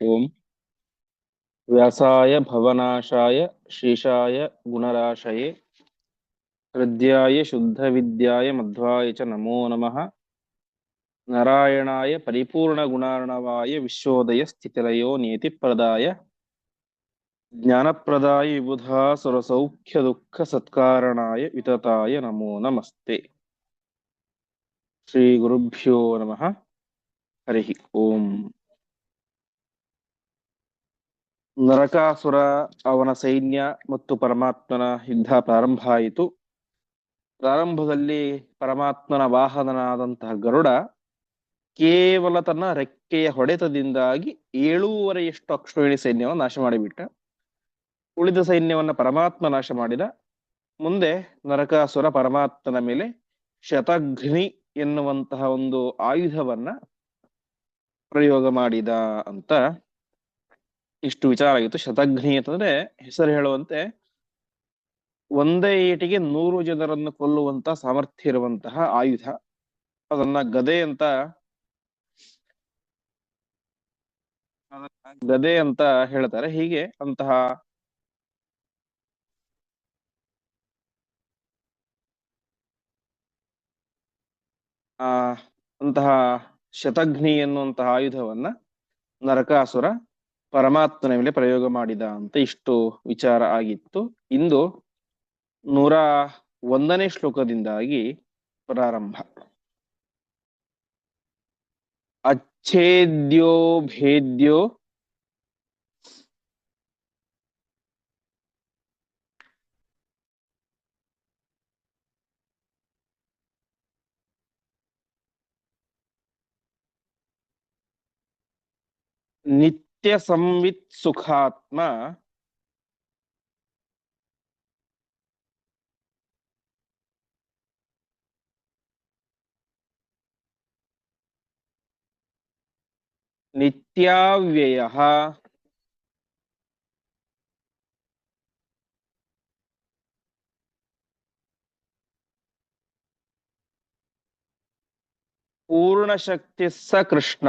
ओम व्यासाय भवनाशाय श्रीशाय गुणराशये हृद्याय शुद्धविद्याय मध्वाय च नमो नमः। नारायणाय परिपूर्णगुणार्णवाय विश्वोदय स्थितिलयो नियतिप्रदाय ज्ञानप्रदाय विबुधा सुरसौख्य दुःख सत्कारणाय वितताय नमो नमस्ते। ಶ್ರೀ ಗುರುಭ್ಯೋ ನಮಃ. ಹರಿ ಓಂ. ನರಕಾಸುರ, ಅವನ ಸೈನ್ಯ ಮತ್ತು ಪರಮಾತ್ಮನ ಯುದ್ಧ ಪ್ರಾರಂಭ ಆಯಿತು. ಪ್ರಾರಂಭದಲ್ಲಿ ಪರಮಾತ್ಮನ ವಾಹನನಾದಂತಹ ಗರುಡ ಕೇವಲ ತನ್ನ ರೆಕ್ಕೆಯ ಹೊಡೆತದಿಂದಾಗಿ 7.5 ಅಕ್ಷೋಹಿಣಿ ಸೈನ್ಯವನ್ನು ನಾಶ ಮಾಡಿಬಿಟ್ಟ. ಉಳಿದ ಸೈನ್ಯವನ್ನ ಪರಮಾತ್ಮ ನಾಶ ಮಾಡಿದ. ಮುಂದೆ ನರಕಾಸುರ ಪರಮಾತ್ಮನ ಮೇಲೆ ಶತಘ್ನಿ ಎನ್ನುವಂತಹ ಒಂದು ಆಯುಧವನ್ನ ಪ್ರಯೋಗ ಮಾಡಿದ ಅಂತ ಇಷ್ಟು ವಿಚಾರ ಆಗಿತ್ತು. ಶತಘ್ನಿ ಅಂತಂದ್ರೆ ಹೆಸರು ಹೇಳುವಂತೆ ಒಂದೇ ಏಟಿಗೆ 100 ಜನರನ್ನು ಕೊಲ್ಲುವಂತ ಸಾಮರ್ಥ್ಯ ಇರುವಂತಹ ಆಯುಧ. ಅದನ್ನ ಗದೆ ಅಂತ ಹೇಳ್ತಾರೆ. ಹೀಗೆ ಅಂತಹ ಆ ಅಂತಹ ಶತಘ್ನಿ ಎನ್ನುವಂತಹ ಆಯುಧವನ್ನ ನರಕಾಸುರ ಪರಮಾತ್ಮನ ಮೇಲೆ ಪ್ರಯೋಗ ಮಾಡಿದ ಅಂತ ಇಷ್ಟು ವಿಚಾರ ಆಗಿತ್ತು. ಇಂದು 101ನೇ ಶ್ಲೋಕದಿಂದಾಗಿ ಪ್ರಾರಂಭ. ಅಚ್ಛೇದ್ಯೋ ಭೇದ್ಯೋ ನಿತ್ಯ ಸಂವಿತ್ ಸುಖಾತ್ಮ ನಿತ್ಯಾವ್ಯಯ ಪೂರ್ಣಶಕ್ತಿ ಸ ಕೃಷ್ಣ.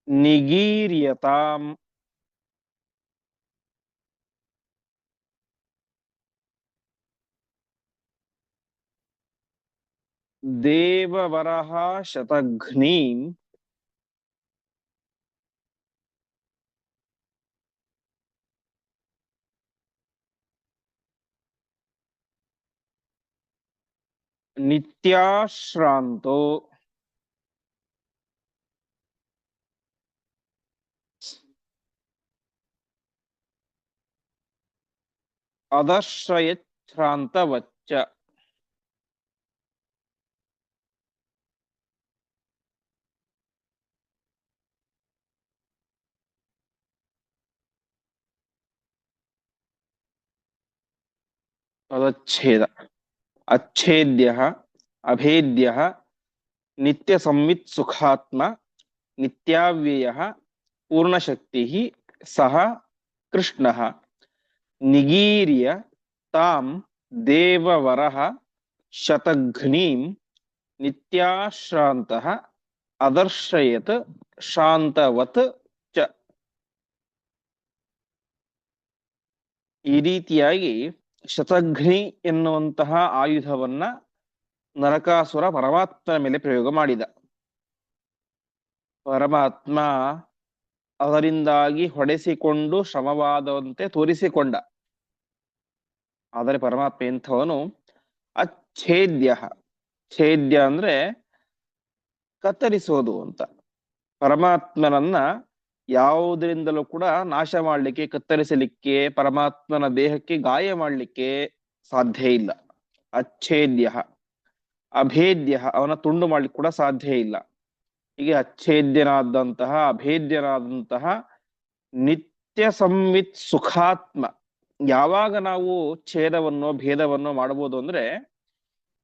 ನಿಗೀರ್ಯತಾಂ ದೇವವರಹ ಶತಘ್ನೀಂ ನಿತ್ಯಾಶ್ರಾಂತೋ ಅದಶ್ರಯಶ್ರಾಂತವಚ್ಚ. ಪದಚ್ಛೇದ. ಅಚ್ಛೇದ್ಯ ಅಭೇದ್ಯ ನಿತ್ಯ ಸಂವಿತ್ ಸುಖಾತ್ಮ ನಿತ್ಯಾವ್ಯಯ ಪೂರ್ಣಶಕ್ತಿ ಸಹ ಕೃಷ್ಣ. ನಿಗೀರ್ಯ ತಾಂ ದೇವವರಹ ಶತಘ್ನೀಂ ನಿತ್ಯಾಶ್ರಾಂತಃ ಅದರ್ಶಯತ್ ಶಾಂತವತ್ ಚ. ಈ ರೀತಿಯಾಗಿ ಶತಘ್ನಿ ಎನ್ನುವಂತಹ ಆಯುಧವನ್ನ ನರಕಾಸುರ ಪರಮಾತ್ಮನ ಮೇಲೆ ಪ್ರಯೋಗ ಮಾಡಿದ. ಪರಮಾತ್ಮ ಅದರಿಂದಾಗಿ ಹೊಡೆಸಿಕೊಂಡು ಶ್ರಮವಾದಂತೆ ತೋರಿಸಿಕೊಂಡ. ಆದರೆ ಪರಮಾತ್ಮ ಎಂಥವನು? ಅಚ್ಛೇದ್ಯ. ಛೇದ್ಯ ಅಂದ್ರೆ ಕತ್ತರಿಸೋದು ಅಂತ. ಪರಮಾತ್ಮನನ್ನ ಯಾವುದರಿಂದಲೂ ಕೂಡ ನಾಶ ಮಾಡಲಿಕ್ಕೆ, ಕತ್ತರಿಸಲಿಕ್ಕೆ, ಪರಮಾತ್ಮನ ದೇಹಕ್ಕೆ ಗಾಯ ಮಾಡಲಿಕ್ಕೆ ಸಾಧ್ಯ ಇಲ್ಲ. ಅಚ್ಛೇದ್ಯ. ಅಭೇದ್ಯ, ಅವನ ತುಂಡು ಮಾಡ್ಲಿಕ್ಕೆ ಕೂಡ ಸಾಧ್ಯ ಇಲ್ಲ. ಹೀಗೆ ಅಚ್ಛೇದ್ಯನಾದಂತಹ ಅಭೇದ್ಯನಾದಂತಹ ನಿತ್ಯ ಸಂವಿತ್ ಸುಖಾತ್ಮ. ಯಾವಾಗ ನಾವು ಛೇದವನ್ನು ಭೇದವನ್ನು ಮಾಡಬಹುದು ಅಂದ್ರೆ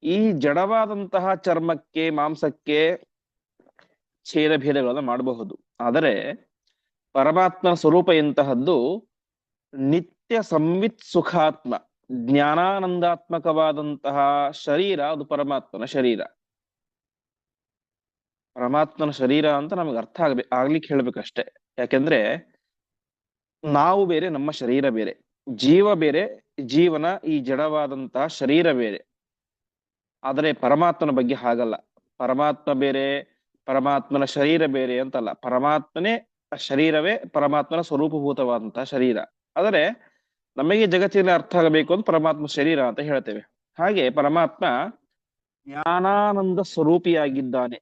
ಈ ಜಡವಾದಂತಹ ಚರ್ಮಕ್ಕೆ, ಮಾಂಸಕ್ಕೆ ಛೇದ ಭೇದಗಳನ್ನು ಮಾಡಬಹುದು. ಆದರೆ ಪರಮಾತ್ಮನ ಸ್ವರೂಪ ಎಂತಹದ್ದು? ನಿತ್ಯ ಸಂವಿತ್ ಸುಖಾತ್ಮ. ಜ್ಞಾನಾನಂದಾತ್ಮಕವಾದಂತಹ ಶರೀರ ಅದು ಪರಮಾತ್ಮನ ಶರೀರ. ಪರಮಾತ್ಮನ ಶರೀರ ಅಂತ ನಮಗೆ ಅರ್ಥ ಆಗ್ಲಿಕ್ಕೆ ಹೇಳ್ಬೇಕಷ್ಟೆ. ಯಾಕೆಂದ್ರೆ ನಾವು ಬೇರೆ, ನಮ್ಮ ಶರೀರ ಬೇರೆ, ಜೀವ ಬೇರೆ, ಜೀವನ ಈ ಜಡವಾದಂತಹ ಶರೀರ ಬೇರೆ. ಆದರೆ ಪರಮಾತ್ಮನ ಬಗ್ಗೆ ಹಾಗಲ್ಲ. ಪರಮಾತ್ಮ ಬೇರೆ, ಪರಮಾತ್ಮನ ಶರೀರ ಬೇರೆ ಅಂತಲ್ಲ. ಪರಮಾತ್ಮನೇ ಶರೀರವೇ ಪರಮಾತ್ಮನ ಸ್ವರೂಪಭೂತವಾದಂತಹ ಶರೀರ. ಆದರೆ ನಮಗೆ ಜಗತ್ತಿನಲ್ಲಿ ಅರ್ಥ ಆಗಬೇಕು ಅಂತ ಪರಮಾತ್ಮ ಶರೀರ ಅಂತ ಹೇಳ್ತೇವೆ. ಹಾಗೆ ಪರಮಾತ್ಮ ಜ್ಞಾನಾನಂದ ಸ್ವರೂಪಿಯಾಗಿದ್ದಾನೆ.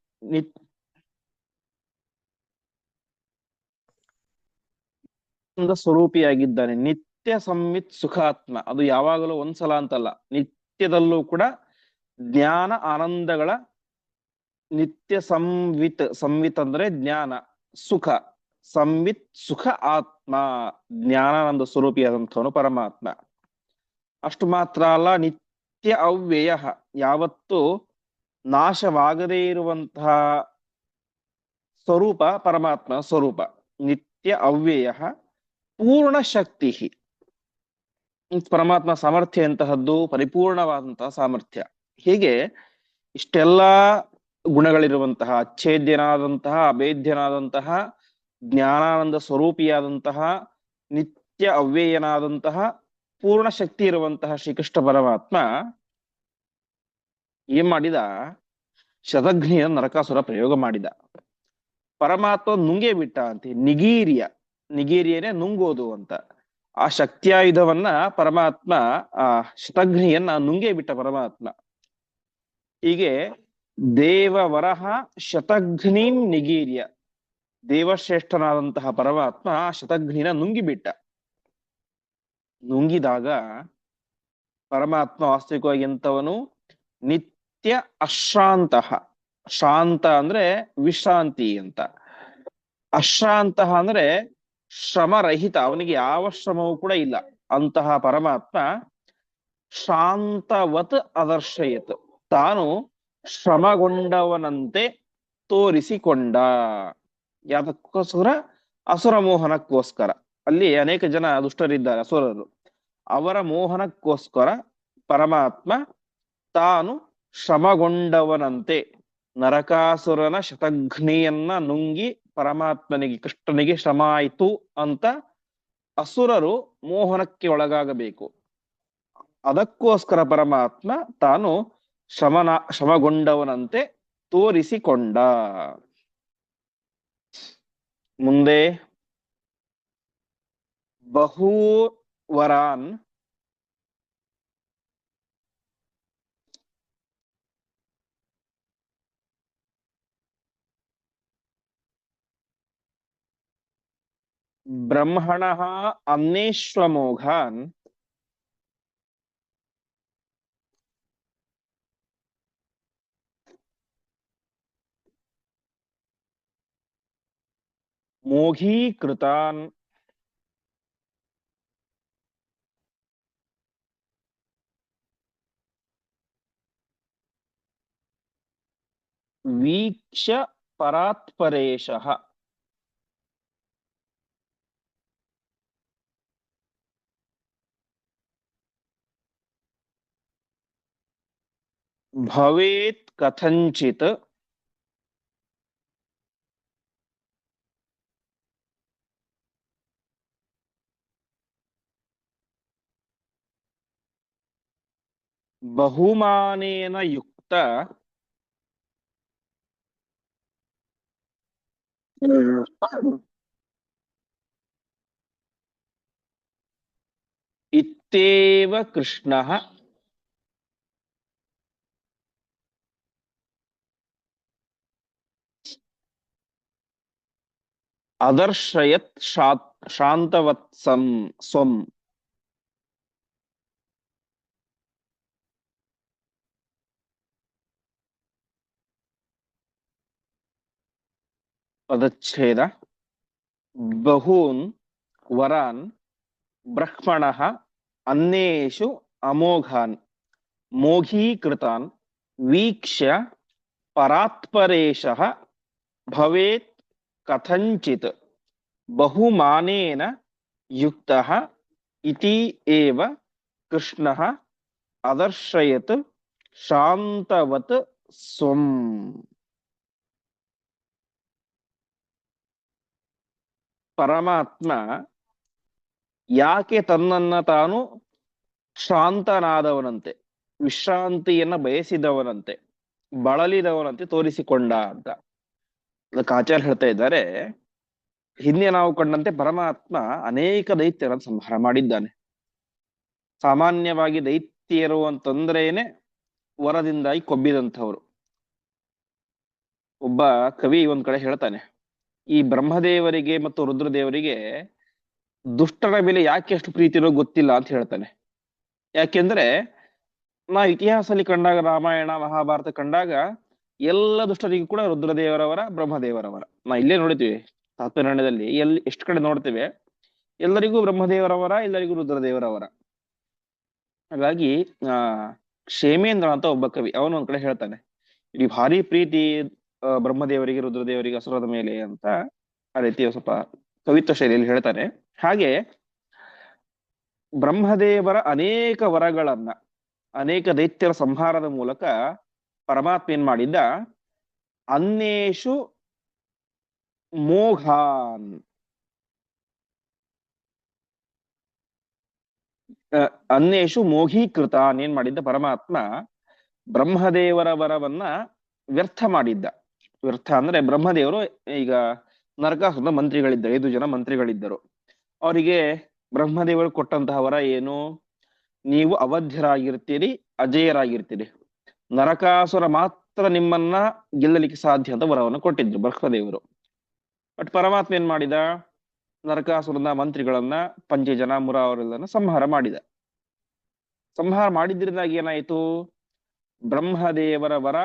ಸ್ವರೂಪಿಯಾಗಿದ್ದಾನೆ. ನಿತ್ಯ ಸಂವಿತ್ ಸುಖಾತ್ಮ. ಅದು ಯಾವಾಗಲೂ ಒಂದ್ಸಲ ಅಂತಲ್ಲ, ನಿತ್ಯದಲ್ಲೂ ಕೂಡ ಜ್ಞಾನ ಆನಂದಗಳ ನಿತ್ಯ ಸಂವಿತ್. ಸಂವಿತ್ ಅಂದ್ರೆ ಜ್ಞಾನ, ಸುಖ. ಸಂವಿತ್ ಸುಖ ಆತ್ಮ, ಜ್ಞಾನಾನಂದ ಸ್ವರೂಪಿಯಾದಂಥವನು ಪರಮಾತ್ಮ. ಅಷ್ಟು ಮಾತ್ರ ಅಲ್ಲ, ನಿತ್ಯ ಅವ್ಯಯ, ಯಾವತ್ತು ನಾಶವಾಗದೇ ಇರುವಂತಹ ಸ್ವರೂಪ ಪರಮಾತ್ಮ ಸ್ವರೂಪ. ನಿತ್ಯ ಅವ್ಯಯ ಪೂರ್ಣ ಶಕ್ತಿ. ಪರಮಾತ್ಮ ಸಾಮರ್ಥ್ಯ ಎಂತಹದ್ದು? ಪರಿಪೂರ್ಣವಾದಂತಹ ಸಾಮರ್ಥ್ಯ. ಹೀಗೆ ಇಷ್ಟೆಲ್ಲ ಗುಣಗಳಿರುವಂತಹ, ಅಚ್ಛೇದ್ಯನಾದಂತಹ, ಅಭೇದ್ಯನಾದಂತಹ, ಜ್ಞಾನಾನಂದ ಸ್ವರೂಪಿಯಾದಂತಹ, ನಿತ್ಯ ಅವ್ಯಯನಾದಂತಹ, ಪೂರ್ಣ ಶಕ್ತಿ ಇರುವಂತಹ ಶ್ರೀಕೃಷ್ಣ ಪರಮಾತ್ಮ ಏನ್ ಮಾಡಿದ? ಶತಘ್ನಿಯ ನರಕಾಸುರ ಪ್ರಯೋಗ ಮಾಡಿದ. ಪರಮಾತ್ಮ ನುಂಗೇ ಬಿಟ್ಟ ಅಂತೆ. ನಿಗೀರ್ಯ, ನಿಗೀರ್ಯನೇ ನುಂಗೋದು ಅಂತ. ಆ ಶಕ್ತಿಯಾಯುಧವನ್ನ ಪರಮಾತ್ಮ, ಆ ಶತಘ್ನಿಯನ್ನ ನುಂಗೇ ಬಿಟ್ಟ ಪರಮಾತ್ಮ. ಹೀಗೆ ದೇವವರಹ ಶತಘ್ನಿಂ ನಿಗೀರ್ಯ, ದೇವಶ್ರೇಷ್ಠನಾದಂತಹ ಪರಮಾತ್ಮ ಆ ಶತಘ್ನಿನ ನುಂಗಿಬಿಟ್ಟ. ನುಂಗಿದಾಗ ಪರಮಾತ್ಮ ವಾಸ್ತವಿಕವಾಗಿ ಎಂತವನು? ನಿತ್ಯ ಅಶ್ರಾಂತ. ಶಾಂತ ಅಂದ್ರೆ ವಿಶ್ರಾಂತಿ ಅಂತ. ಅಶ್ರಾಂತ ಅಂದ್ರೆ ಶ್ರಮರಹಿತ, ಅವನಿಗೆ ಯಾವ ಶ್ರಮವೂ ಕೂಡ ಇಲ್ಲ. ಅಂತಹ ಪರಮಾತ್ಮ ಶಾಂತವತ್ ಅದರ್ಶಯತ್, ತಾನು ಶ್ರಮಗೊಂಡವನಂತೆ ತೋರಿಸಿಕೊಂಡ. ಯಾದಕ್ಕೋಸ್ಕರ? ಅಸುರ ಮೋಹನಕ್ಕೋಸ್ಕರ. ಅಲ್ಲಿ ಅನೇಕ ಜನ ದುಷ್ಟರಿದ್ದಾರೆ, ಅಸುರರು. ಅವರ ಮೋಹನಕ್ಕೋಸ್ಕರ ಪರಮಾತ್ಮ ತಾನು ಶ್ರಮಗೊಂಡವನಂತೆ ನರಕಾಸುರನ ಶತಘ್ನಿಯನ್ನ ನುಂಗಿ ಪರಮಾತ್ಮನಿಗೆ, ಕೃಷ್ಣನಿಗೆ ಶ್ರಮ ಆಯ್ತು ಅಂತ ಅಸುರರು ಮೋಹನಕ್ಕೆ ಒಳಗಾಗಬೇಕು. ಅದಕ್ಕೋಸ್ಕರ ಪರಮಾತ್ಮ ತಾನು ಶ್ರಮಗೊಂಡವನಂತೆ ತೋರಿಸಿಕೊಂಡ. ಮುಂದೆ ಬಹುವರಾನ್ ಬ್ರಹ್ಮಣಃ ಅನ್ನೇಶ್ವಮೋಘಾನ್ ಮೋಘೀಕೃತಾನ್ ವೀಕ್ಷ್ಯ ಪರಾತ್ಪರೇಶಃ. ಭವೇತ್ ಕಥಂಚಿತ್ ಬಹುಮಾನೇನ ಯುಕ್ತ ಇತ್ತೇವ ಕೃಷ್ಣಃ ಅದರ್ಶಯತ್ ಶಾಂತವತ್ಸಂ ಸ್ವಂ. ಪದಚ್ಛೇದ. ಬಹೂನ್ ವರಾನ್ ಬ್ರಹ್ಮಣಃ ಅನ್ಯೇಷು ಅಮೋಘಾನ್ ಮೋಘೀಕೃತಾನ್ ವೀಕ್ಷ್ಯ ಪರಾತ್ಪರೇಶಃ ಭವೇತ್ ಕಥಂಚಿತ್ ಬಹುಮಾನೇನ ಯುಕ್ತಃ ಇತಿ ಏವ ಕೃಷ್ಣ ಅದರ್ಶಯತ್ ಶಾಂತವತ್ ಸ್ವಂ. ಪರಮಾತ್ಮ ಯಾಕೆ ತನ್ನನ್ನ ತಾನು ಶಾಂತನಾದವನಂತೆ, ವಿಶ್ರಾಂತಿಯನ್ನ ಬಯಸಿದವನಂತೆ, ಬಳಲಿದವನಂತೆ ತೋರಿಸಿಕೊಂಡ ಅಂತ ಅದಕ್ಕೆ ಆಚಾರ್ಯ ಹೇಳ್ತಾ ಇದ್ದಾರೆ. ಹಿಂದೆ ನಾವು ಕಂಡಂತೆ ಪರಮಾತ್ಮ ಅನೇಕ ದೈತ್ಯರನ್ನು ಸಂಹಾರ ಮಾಡಿದ್ದಾನೆ. ಸಾಮಾನ್ಯವಾಗಿ ದೈತ್ಯರು ಅಂತಂದ್ರೇನೆ ವರದಿಂದಾಗಿ ಕೊಬ್ಬಿದಂಥವ್ರು. ಒಬ್ಬ ಕವಿ ಒಂದ್ ಕಡೆ ಹೇಳ್ತಾನೆ, ಈ ಬ್ರಹ್ಮದೇವರಿಗೆ ಮತ್ತು ರುದ್ರದೇವರಿಗೆ ದುಷ್ಟರ ಮೇಲೆ ಯಾಕೆ ಅಷ್ಟು ಪ್ರೀತಿ ಇರೋ ಗೊತ್ತಿಲ್ಲ ಅಂತ ಹೇಳ್ತಾನೆ. ಯಾಕೆಂದ್ರೆ ನಾ ಇತಿಹಾಸದಲ್ಲಿ ಕಂಡಾಗ, ರಾಮಾಯಣ ಮಹಾಭಾರತ ಕಂಡಾಗ ಎಲ್ಲ ದುಷ್ಟರಿಗೂ ಕೂಡ ರುದ್ರದೇವರವರ, ಬ್ರಹ್ಮದೇವರವರ. ನಾ ಇಲ್ಲೇ ನೋಡ್ತೀವಿ ತಾತ್ಪರ್ಯದಲ್ಲಿ, ಎಲ್ಲಿ ಎಷ್ಟು ಕಡೆ ನೋಡ್ತೇವೆ, ಎಲ್ಲರಿಗೂ ಬ್ರಹ್ಮದೇವರವರ, ಎಲ್ಲರಿಗೂ ರುದ್ರದೇವರವರ. ಹಾಗಾಗಿ ಆ ಕ್ಷೇಮೇಂದ್ರ ಅಂತ ಒಬ್ಬ ಕವಿ, ಅವನು ಒಂದ್ ಕಡೆ ಹೇಳ್ತಾನೆ, ಇಲ್ಲಿ ಭಾರಿ ಪ್ರೀತಿ ಬ್ರಹ್ಮದೇವರಿಗೆ, ರುದ್ರದೇವರಿಗೆ, ಅಸುರದ ಮೇಲೆ ಅಂತ ಆ ರೀತಿ ಸ್ವಲ್ಪ ಕವಿತ್ವ ಶೈಲಿಯಲ್ಲಿ ಹೇಳ್ತಾನೆ. ಹಾಗೆ ಬ್ರಹ್ಮದೇವರ ಅನೇಕ ವರಗಳನ್ನ, ಅನೇಕ ದೈತ್ಯರ ಸಂಹಾರದ ಮೂಲಕ ಪರಮಾತ್ಮ ಏನ್ ಮಾಡಿದ್ದ, ಅನ್ಯೇಷು ಮೋಘಾನ್, ಅನ್ಯೇಷು ಮೋಘೀಕೃತಾನ್ ಏನ್ ಮಾಡಿದ್ದ ಪರಮಾತ್ಮ, ಬ್ರಹ್ಮದೇವರ ವರವನ್ನ ವ್ಯರ್ಥ ಮಾಡಿದ್ದ. ವ್ಯರ್ಥ ಅಂದ್ರೆ ಬ್ರಹ್ಮದೇವರು ಈಗ ನರಕಾಸುರನ ಮಂತ್ರಿಗಳಿದ್ದರು, 5 ಜನ ಮಂತ್ರಿಗಳಿದ್ದರು. ಅವರಿಗೆ ಬ್ರಹ್ಮದೇವರು ಕೊಟ್ಟಂತಹ ವರ ಏನು, ನೀವು ಅವಧ್ಯರಾಗಿರ್ತೀರಿ, ಅಜೇಯರಾಗಿರ್ತೀರಿ, ನರಕಾಸುರ ಮಾತ್ರ ನಿಮ್ಮನ್ನ ಗೆಲ್ಲಲಿಕ್ಕೆ ಸಾಧ್ಯ ಅಂತ ವರವನ್ನು ಕೊಟ್ಟಿದ್ರು ಬ್ರಹ್ಮದೇವರು. ಬಟ್ ಪರಮಾತ್ಮ ಏನ್ ಮಾಡಿದ, ನರಕಾಸುರನ ಮಂತ್ರಿಗಳನ್ನ, ಪಂಚಜನ ಮುರ ಅವರೆಲ್ಲರನ್ನ ಸಂಹಾರ ಮಾಡಿದ. ಸಂಹಾರ ಮಾಡಿದ್ರಿಂದಾಗಿ ಏನಾಯ್ತು, ಬ್ರಹ್ಮದೇವರ ವರ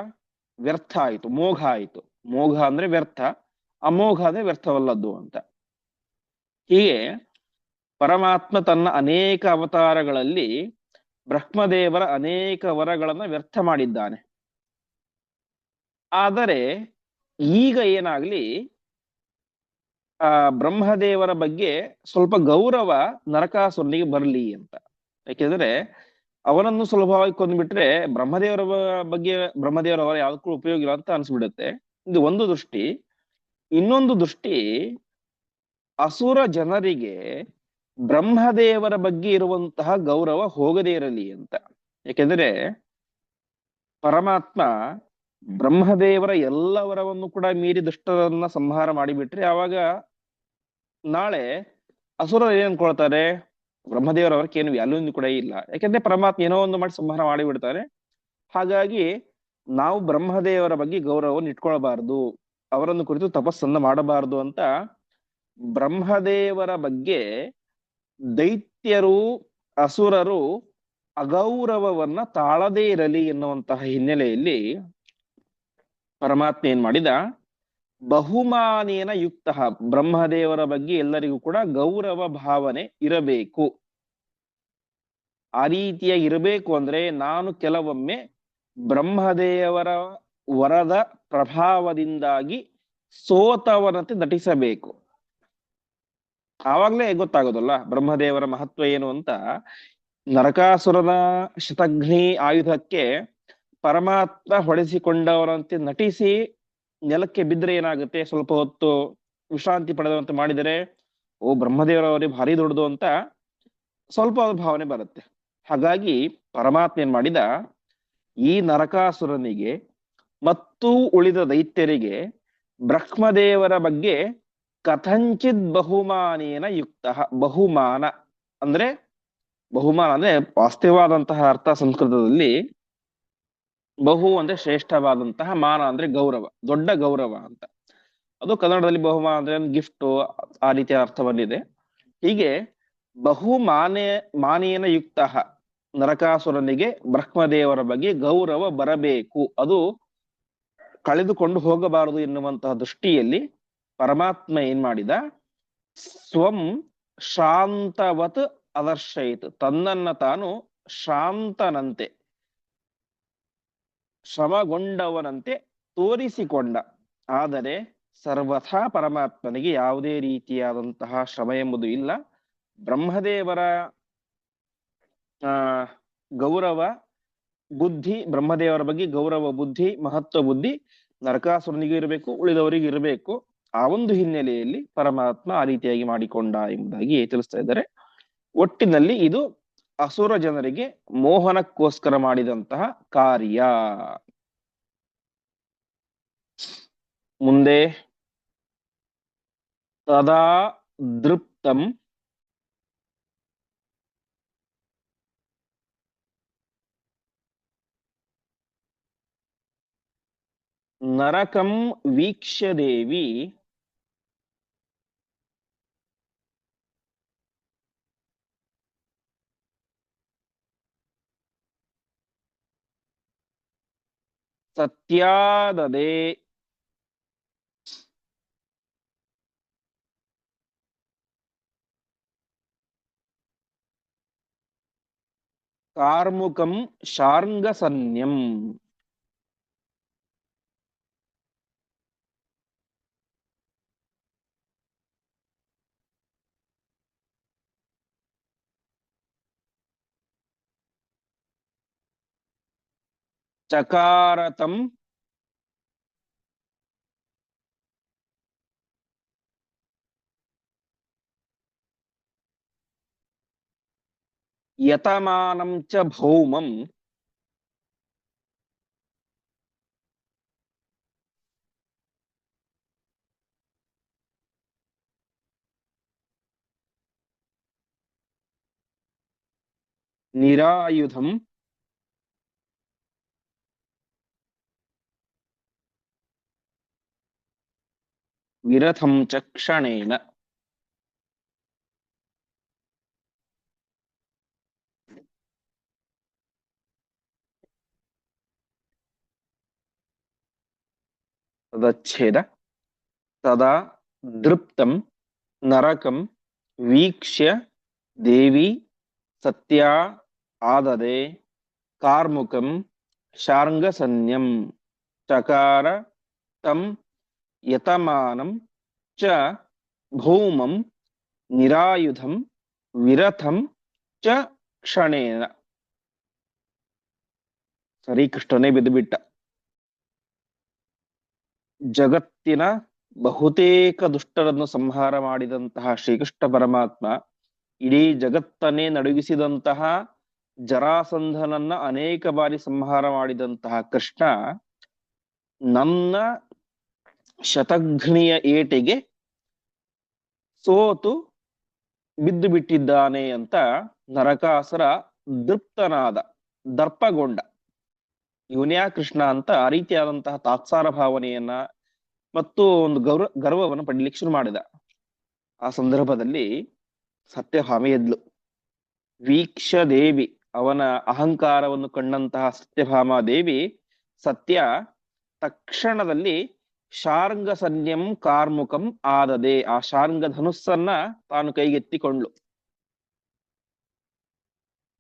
ವ್ಯರ್ಥ ಆಯ್ತು, ಮೋಘ ಆಯ್ತು. ಮೋಘ ಅಂದ್ರೆ ವ್ಯರ್ಥ, ಅಮೋಘ ಅಂದ್ರೆ ವ್ಯರ್ಥವಲ್ಲದ್ದು ಅಂತ. ಹೀಗೆ ಪರಮಾತ್ಮ ತನ್ನ ಅನೇಕ ಅವತಾರಗಳಲ್ಲಿ ಬ್ರಹ್ಮದೇವರ ಅನೇಕ ವರಗಳನ್ನ ವ್ಯರ್ಥ ಮಾಡಿದ್ದಾನೆ. ಆದರೆ ಈಗ ಏನಾಗ್ಲಿ, ಆ ಬ್ರಹ್ಮದೇವರ ಬಗ್ಗೆ ಸ್ವಲ್ಪ ಗೌರವ ನರಕಾಸುರನಿಗೆ ಬರ್ಲಿ ಅಂತ. ಯಾಕೆಂದ್ರೆ ಅವನನ್ನು ಸುಲಭವಾಗಿ ಕೊಂದ್ಬಿಟ್ರೆ ಬ್ರಹ್ಮದೇವರ ಬಗ್ಗೆ, ಬ್ರಹ್ಮದೇವರ ವರ ಯಾವ್ದಕ್ಕೂ ಉಪಯೋಗ ಇಲ್ಲ ಅಂತ ಅನ್ಸ್ಬಿಡುತ್ತೆ. ಇದು ಒಂದು ದೃಷ್ಟಿ. ಇನ್ನೊಂದು ದೃಷ್ಟಿ, ಅಸುರ ಜನರಿಗೆ ಬ್ರಹ್ಮದೇವರ ಬಗ್ಗೆ ಇರುವಂತಹ ಗೌರವ ಹೋಗದೇ ಇರಲಿ ಅಂತ. ಯಾಕೆಂದ್ರೆ ಪರಮಾತ್ಮ ಬ್ರಹ್ಮದೇವರ ಎಲ್ಲ ವರವನ್ನು ಕೂಡ ಮೀರಿ ದುಷ್ಟರನ್ನ ಸಂಹಾರ ಮಾಡಿಬಿಟ್ರೆ ಆವಾಗ ನಾಳೆ ಅಸುರರು ಏನ್ ಅನ್ಕೊಳ್ತಾರೆ, ಬ್ರಹ್ಮದೇವರ ವರ್ಕ್ ಏನು ವ್ಯಾಲ್ಯೂ ಕೂಡ ಇಲ್ಲ. ಯಾಕೆಂದ್ರೆ ಪರಮಾತ್ಮ ಏನೋ ಒಂದು ಮಾಡಿ ಸಂಹಾರ ಮಾಡಿಬಿಡ್ತಾರೆ. ಹಾಗಾಗಿ ನಾವು ಬ್ರಹ್ಮದೇವರ ಬಗ್ಗೆ ಗೌರವವನ್ನು ಇಟ್ಕೊಳ್ಬಾರ್ದು, ಅವರನ್ನು ಕುರಿತು ತಪಸ್ಸನ್ನ ಮಾಡಬಾರದು ಅಂತ ಬ್ರಹ್ಮದೇವರ ಬಗ್ಗೆ ದೈತ್ಯರು, ಅಸುರರು ಅಗೌರವವನ್ನ ತಾಳದೇ ಇರಲಿ ಎನ್ನುವಂತಹ ಹಿನ್ನೆಲೆಯಲ್ಲಿ ಪರಮಾತ್ಮ ಏನ್ ಮಾಡಿದ, ಬಹುಮಾನೇನ ಯುಕ್ತ, ಬ್ರಹ್ಮದೇವರ ಬಗ್ಗೆ ಎಲ್ಲರಿಗೂ ಕೂಡ ಗೌರವ ಭಾವನೆ ಇರಬೇಕು. ಆ ರೀತಿಯಾಗಿ ಇರಬೇಕು ಅಂದ್ರೆ ನಾನು ಕೆಲವೊಮ್ಮೆ ಬ್ರಹ್ಮದೇವರ ವರದ ಪ್ರಭಾವದಿಂದಾಗಿ ಸೋತವನಂತೆ ನಟಿಸಬೇಕು. ಆವಾಗ್ಲೇ ಗೊತ್ತಾಗೋದಲ್ಲ ಬ್ರಹ್ಮದೇವರ ಮಹತ್ವ ಏನು ಅಂತ. ನರಕಾಸುರನ ಶತಘ್ನಿ ಆಯುಧಕ್ಕೆ ಪರಮಾತ್ಮ ಹೊಡೆಸಿಕೊಂಡವರಂತೆ ನಟಿಸಿ ನೆಲಕ್ಕೆ ಬಿದ್ದರೆ ಏನಾಗುತ್ತೆ, ಸ್ವಲ್ಪ ಹೊತ್ತು ವಿಶ್ರಾಂತಿ ಪಡೆದಂತೆ ಮಾಡಿದರೆ ಓ ಬ್ರಹ್ಮದೇವರವರೇ ಭಾರಿ ದೊಡ್ಡದು ಅಂತ ಸ್ವಲ್ಪ ಭಾವನೆ ಬರುತ್ತೆ. ಹಾಗಾಗಿ ಪರಮಾತ್ಮ ಏನ್ ಮಾಡಿದ, ಈ ನರಕಾಸುರನಿಗೆ ಮತ್ತು ಉಳಿದ ದೈತ್ಯರಿಗೆ ಬ್ರಹ್ಮದೇವರ ಬಗ್ಗೆ ಕಥಂಚಿತ್ ಬಹುಮಾನೇನ ಯುಕ್ತ, ಬಹುಮಾನ ಅಂದ್ರೆ, ಬಹುಮಾನ ಅಂದ್ರೆ ವಾಸ್ತವವಾದಂತಹ ಅರ್ಥ ಸಂಸ್ಕೃತದಲ್ಲಿ. ಬಹು ಅಂದ್ರೆ ಶ್ರೇಷ್ಠವಾದಂತಹ, ಮಾನ ಅಂದ್ರೆ ಗೌರವ, ದೊಡ್ಡ ಗೌರವ ಅಂತ. ಅದು ಕನ್ನಡದಲ್ಲಿ ಬಹುಮಾನ ಅಂದ್ರೆ ಗಿಫ್ಟ್, ಆ ರೀತಿಯ ಅರ್ಥ ಬಂದಿದೆ. ಹೀಗೆ ಮಾನೇನ ಯುಕ್ತ, ನರಕಾಸುರನಿಗೆ ಬ್ರಹ್ಮದೇವರ ಬಗ್ಗೆ ಗೌರವ ಬರಬೇಕು, ಅದು ಕಳೆದುಕೊಂಡು ಹೋಗಬಾರದು ಎನ್ನುವಂತಹ ದೃಷ್ಟಿಯಲ್ಲಿ ಪರಮಾತ್ಮ ಏನ್ ಮಾಡಿದ, ಸ್ವಂ ಶಾಂತವತ್ ಅದರ್ಶಯಿತು, ತನ್ನನ್ನ ತಾನು ಶಾಂತನಂತೆ, ಶ್ರಮಗೊಂಡವನಂತೆ ತೋರಿಸಿಕೊಂಡ. ಆದರೆ ಸರ್ವಥಾ ಪರಮಾತ್ಮನಿಗೆ ಯಾವುದೇ ರೀತಿಯಾದಂತಹ ಶ್ರಮ ಎಂಬುದು ಇಲ್ಲ. ಬ್ರಹ್ಮದೇವರ ಆ ಗೌರವ ಬುದ್ಧಿ, ಬ್ರಹ್ಮದೇವರ ಬಗ್ಗೆ ಗೌರವ ಬುದ್ಧಿ ಮಹತ್ವ ಬುದ್ಧಿ ನರಕಾಸುರನಿಗೆ ಇರಬೇಕು, ಉಳಿದವರಿಗೆ ಇರಬೇಕು. ಆ ಒಂದು ಹಿನ್ನೆಲೆಯಲ್ಲಿ ಪರಮಾತ್ಮ ಆ ರೀತಿಯಾಗಿ ಮಾಡಿಕೊಂಡ ಎಂಬುದಾಗಿ ತಿಳಿಸ್ತಾ ಇದ್ದಾರೆ. ಒಟ್ಟಿನಲ್ಲಿ ಇದು ಅಸುರ ಜನರಿಗೆ ಮೋಹನಕ್ಕೋಸ್ಕರ ಮಾಡಿದಂತಹ ಕಾರ್ಯ. ಮುಂದೆ ತದಾ ದೃಪ್ತಂ ನರಕಂ ವೀಕ್ಷ್ಯ ದೇವಿ ಸತ್ಯಾದದೆ ಕಾರ್ಮುಕಂ ಶಾರ್ಂಗಸನ್ಯಂ. ಚಕಾರತಂ ಯತಮಾನಂ ಚ ಭೌಮಂ ನಿರಾಯುಧಂ ವಿರಥಂ ಚ ಕ್ಷಣೇನ. ತದಚ್ಛೇದ ತದಾ ದೃಪ್ತಂ ನರಕಂ ವೀಕ್ಷ್ಯ ದೇವಿ ಸತ್ಯಾ ಆದದೆ ಕಾರ್ಮುಕಂ ಶಾರ್ಂಗಸನ್ಯಂ ಚಕಾರ ತಂ ಯತಮಾನಂ ಚ ಭೌಮಂ ನಿರಾಯುಧಂ ವಿರಥಂ ಚ ಕ್ಷಣೇನ. ಸರಿ, ಕೃಷ್ಣನೇ ಬಿದ್ದುಬಿಟ್ಟ. ಜಗತ್ತಿನ ಬಹುತೇಕ ದುಷ್ಟರನ್ನು ಸಂಹಾರ ಮಾಡಿದಂತಹ ಶ್ರೀಕೃಷ್ಣ ಪರಮಾತ್ಮ, ಇಡೀ ಜಗತ್ತನ್ನೇ ನಡುಗಿಸಿದಂತಹ ಜರಾಸಂಧನನ್ನ ಅನೇಕ ಬಾರಿ ಸಂಹಾರ ಮಾಡಿದಂತಹ ಕೃಷ್ಣ ನನ್ನ ಶತಘ್ನಿಯ ಏಟಿಗೆ ಸೋತು ಬಿದ್ದು ಬಿಟ್ಟಿದ್ದಾನೆ ಅಂತ ನರಕಾಸುರ ದೃಪ್ತನಾದ, ದರ್ಪಗೊಂಡ. ಇವನ್ಯಾ ಕೃಷ್ಣ ಅಂತ ಆ ರೀತಿಯಾದಂತಹ ತಾತ್ಸಾರ ಭಾವನೆಯನ್ನ ಮತ್ತು ಒಂದು ಗರ್ವವನ್ನು ಪಡಲಿಕ್ಕೆ ಶುರು ಮಾಡಿದ. ಆ ಸಂದರ್ಭದಲ್ಲಿ ಸತ್ಯಭಾಮೆ ಎದ್ಲು. ವೀಕ್ಷ ದೇವಿ, ಅವನ ಅಹಂಕಾರವನ್ನು ಕಂಡಂತಹ ಸತ್ಯಭಾಮಾ ದೇವಿ ಸತ್ಯ ತಕ್ಷಣದಲ್ಲಿ ಶಾರ್ಂಗ ಸನ್ಯಂ ಕಾರ್ಮುಕಂ ಆದದೆ, ಆ ಶಾರ್ಂಗ ಧನುಸ್ಸನ್ನ ತಾನು ಕೈಗೆತ್ತಿಕೊಂಡ್ಲು.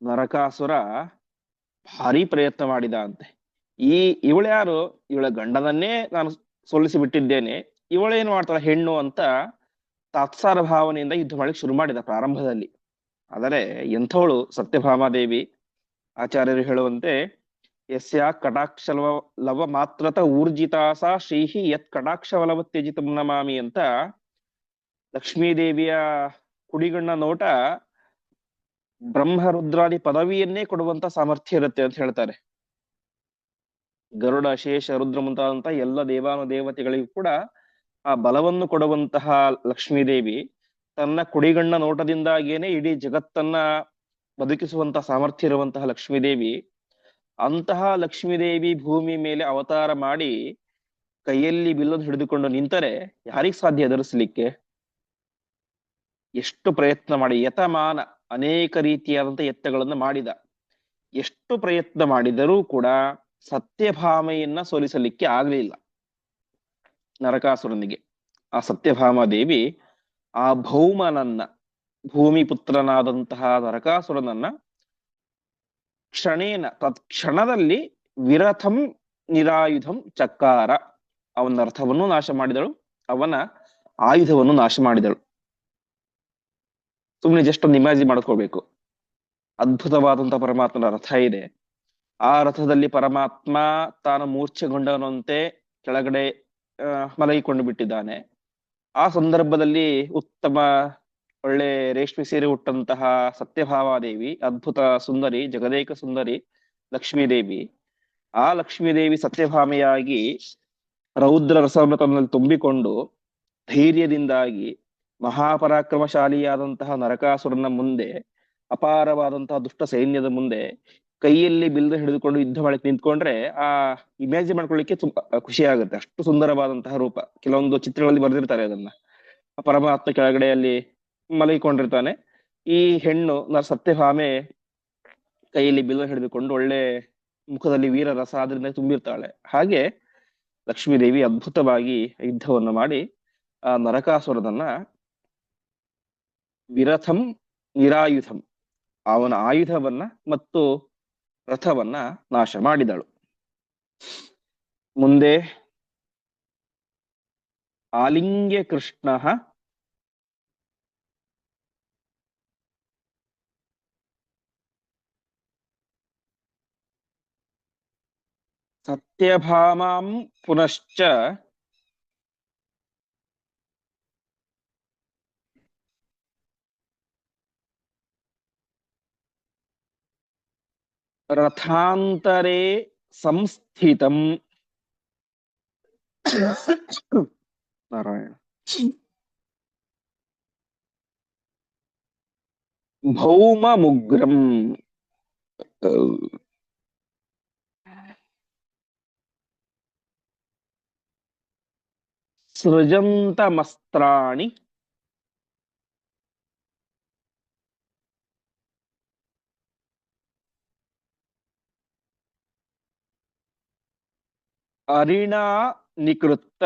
ನರಕಾಸುರ ಭಾರಿ ಪ್ರಯತ್ನ ಮಾಡಿದ ಅಂತೆ. ಇವಳ್ಯಾರು, ಇವಳ ಗಂಡನನ್ನೇ ನಾನು ಸೋಲಿಸಿ ಬಿಟ್ಟಿದ್ದೇನೆ, ಇವಳೇನು ಮಾಡ್ತಾಳ ಹೆಣ್ಣು ಅಂತ ತಾತ್ಸಾರ ಭಾವನೆಯಿಂದ ಯುದ್ಧ ಮಾಡ್ಲಿಕ್ಕೆ ಶುರು ಮಾಡಿದ ಪ್ರಾರಂಭದಲ್ಲಿ. ಆದರೆ ಎಂಥವಳು ಸತ್ಯಭಾಮಾದೇವಿ. ಆಚಾರ್ಯರು ಹೇಳುವಂತೆ ಯಸ್ಯ ಕಟಾಕ್ಷ ಲವ ಮಾತ್ರತ ಊರ್ಜಿತಾಸ ಶ್ರೀಹಿ ಯತ್ ಕಟಾಕ್ಷವಲವ ತ್ಯಜಿತಂ ನಮಾಮಿ ಅಂತ ಲಕ್ಷ್ಮೀದೇವಿಯ ಕುಡಿಗಣ್ಣ ನೋಟ ಬ್ರಹ್ಮರುದ್ರಾದಿ ಪದವಿಯನ್ನೇ ಕೊಡುವಂತ ಸಾಮರ್ಥ್ಯ ಇರುತ್ತೆ ಅಂತ ಹೇಳ್ತಾರೆ. ಗರುಡ, ಶೇಷ, ರುದ್ರ ಮುಂತಾದಂತಹ ಎಲ್ಲ ದೇವಾನುದೇವತೆಗಳಿಗೂ ಕೂಡ ಆ ಬಲವನ್ನು ಕೊಡುವಂತಹ ಲಕ್ಷ್ಮೀದೇವಿ ತನ್ನ ಕುಡಿಗಣ್ಣ ನೋಟದಿಂದಾಗೇನೆ ಇಡೀ ಜಗತ್ತನ್ನ ಬದುಕಿಸುವಂತಹ ಸಾಮರ್ಥ್ಯ ಇರುವಂತಹ ಲಕ್ಷ್ಮೀದೇವಿ, ಅಂತಹ ಲಕ್ಷ್ಮೀದೇವಿ ಭೂಮಿ ಮೇಲೆ ಅವತಾರ ಮಾಡಿ ಕೈಯಲ್ಲಿ ಬಿಲ್ಲನ್ನು ಹಿಡಿದುಕೊಂಡು ನಿಂತರೆ ಯಾರಿಗ್ ಸಾಧ್ಯ ಎದುರಿಸಲಿಕ್ಕೆ? ಎಷ್ಟು ಪ್ರಯತ್ನ ಮಾಡಿ, ಯತಮಾನ ಅನೇಕ ರೀತಿಯಾದಂತ ಯತ್ನಗಳನ್ನು ಮಾಡಿದ. ಎಷ್ಟು ಪ್ರಯತ್ನ ಮಾಡಿದರೂ ಕೂಡ ಸತ್ಯಭಾಮೆಯನ್ನ ಸೋಲಿಸಲಿಕ್ಕೆ ಆಗ್ಲಿಲ್ಲ ನರಕಾಸುರನಿಗೆ. ಆ ಸತ್ಯಭಾಮಾ ದೇವಿ ಆ ಭೌಮನನ್ನ, ಭೂಮಿ ಪುತ್ರನಾದಂತಹ ನರಕಾಸುರನನ್ನ ಕ್ಷಣೇನ, ತತ್ಕ್ಷಣದಲ್ಲಿ ವಿರಥಂ ನಿರಾಯುಧಂ ಚಕ್ಕಾರ, ಅವನ ಅರ್ಥವನ್ನು ನಾಶ ಮಾಡಿದಳು, ಅವನ ಆಯುಧವನ್ನು ನಾಶ ಮಾಡಿದಳು. ಸುಮ್ಮನೆ ಜಸ್ಟ್ ಒಂದು ಇಮ್ಯಾಜಿನ್ ಮಾಡ್ಕೋಬೇಕು. ಅದ್ಭುತವಾದಂತಹ ಪರಮಾತ್ಮನ ರಥ ಇದೆ. ಆ ರಥದಲ್ಲಿ ಪರಮಾತ್ಮ ತಾನು ಮೂರ್ಛೆಗೊಂಡವನಂತೆ ಕೆಳಗಡೆ ಮಲಗಿಕೊಂಡು ಬಿಟ್ಟಿದ್ದಾನೆ. ಆ ಸಂದರ್ಭದಲ್ಲಿ ಉತ್ತಮ ಒಳ್ಳೆ ರೇಷ್ಮೆ ಸೀರೆ ಉಟ್ಟಂತಹ ಸತ್ಯಭಾಮಾದೇವಿ, ಅದ್ಭುತ ಸುಂದರಿ, ಜಗದೇಕ ಸುಂದರಿ ಲಕ್ಷ್ಮೀದೇವಿ, ಆ ಲಕ್ಷ್ಮೀದೇವಿ ಸತ್ಯಭಾಮೆಯಾಗಿ ರೌದ್ರ ರಸವನ್ನು ತನ್ನಲ್ಲಿ ತುಂಬಿಕೊಂಡು ಧೈರ್ಯದಿಂದಾಗಿ ಮಹಾಪರಾಕ್ರಮಶಾಲಿಯಾದಂತಹ ನರಕಾಸುರನ ಮುಂದೆ, ಅಪಾರವಾದಂತಹ ದುಷ್ಟ ಸೈನ್ಯದ ಮುಂದೆ ಕೈಯಲ್ಲಿ ಬಿಲ್ಲು ಹಿಡಿದುಕೊಂಡು ಯುದ್ಧ ಮಾಡಕ್ಕೆ ನಿಂತ್ಕೊಂಡ್ರೆ ಆ ಇಮ್ಯಾಜಿನ್ ಮಾಡ್ಕೊಳ್ಳಿಕ್ಕೆ ತುಂಬಾ ಖುಷಿ ಆಗುತ್ತೆ. ಅಷ್ಟು ಸುಂದರವಾದಂತಹ ರೂಪ. ಕೆಲವೊಂದು ಚಿತ್ರಗಳಲ್ಲಿ ಬರೆದಿರ್ತಾರೆ ಅದನ್ನ. ಆ ಪರಮಾತ್ಮ ಕೆಳಗಡೆ ಅಲ್ಲಿ ಮಲಗಿಕೊಂಡಿರ್ತಾನೆ. ಈ ಹೆಣ್ಣು ಸತ್ಯಭಾಮೆ ಕೈಯಲ್ಲಿ ಬಿಲ್ಲು ಹಿಡಿದುಕೊಂಡು ಒಳ್ಳೆ ಮುಖದಲ್ಲಿ ವೀರರಸ ಆದ್ರಿಂದ ತುಂಬಿರ್ತಾಳೆ. ಹಾಗೆ ಲಕ್ಷ್ಮೀದೇವಿ ಅದ್ಭುತವಾಗಿ ಯುದ್ಧವನ್ನು ಮಾಡಿ ಆ ನರಕಾಸುರನನ್ನ ವಿರಥಂ ನಿರಾಯುಧಂ, ಅವನ ಆಯುಧವನ್ನ ಮತ್ತು ರಥವನ್ನ ನಾಶ ಮಾಡಿದಳು. ಮುಂದೆ ಆಲಿಂಗ್ಯ ಕೃಷ್ಣ ಸತ್ಯಭಾಮಾಂ ಪುನಶ್ಚ ರಥಾಂತರೇ ಸಂಸ್ಥಿತಂ ನಾರಾಯಣ ಭೌಮಮುಗ್ರಂ ಸೃಜಂತಮಸ್ತ್ರಾಣಿ ಅರಿಣಾ ನಿಕೃತ್ತ